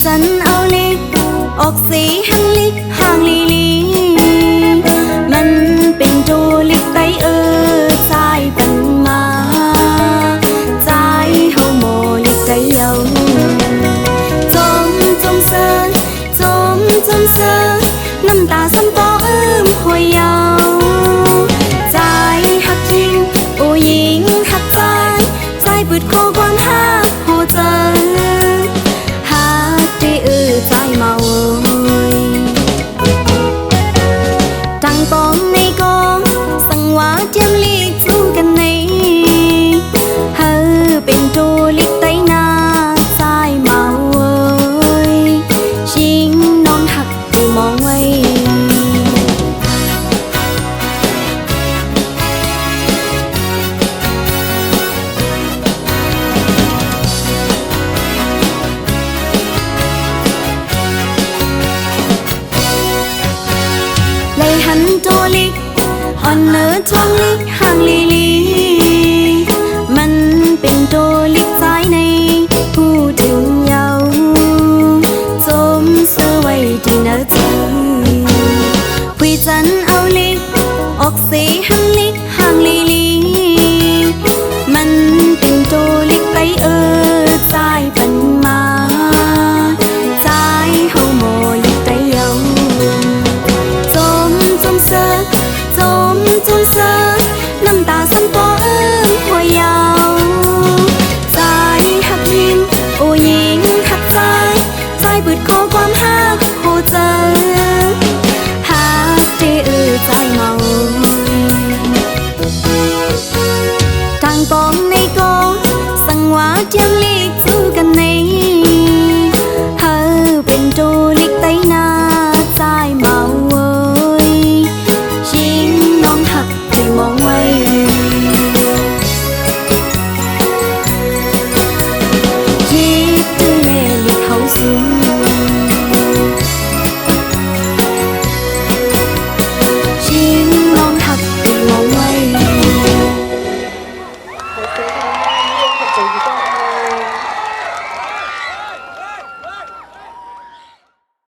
ฉันเอาลิกออกสีหันลิกห่างลีลีมันเป็นโจลิกไตสายปันมาใจเฮาโมลิกไตเยาจมเซินจมเซินน้ำตาซ้ำต่อหวยเยาใจหักยิงโอ้ยิงหักใจปืดโคความหักโหเจอใจเมาตั้งปอมในกองสังวาเทียมลีกจูกันในเฮอเป็นโจลิกไตนาใจเมาชิงน้องหักคือมองไว้หันโจลิกอ่อนเนื้อท้องลิกห่างลีลีมันเป็นโจลิกสายในพูดถึงเยาจมเสื้อไว้ที่เนื้อเธอคุยจันเอาลิกออกสีหันลิกห่างลีลีมันเป็นโจลิกไปสายปันมาใจเฮาโมลิกไตเยาจมเซินน้ำตาซ้ำต่อหัวยาวใจหักยิงโอ้ยิงหักใจปืดโคความหักโหเจอหักเจใจเมาทางปองในกองสังวาเทียมลีกสู้กันในเฮอเป็นโจลิ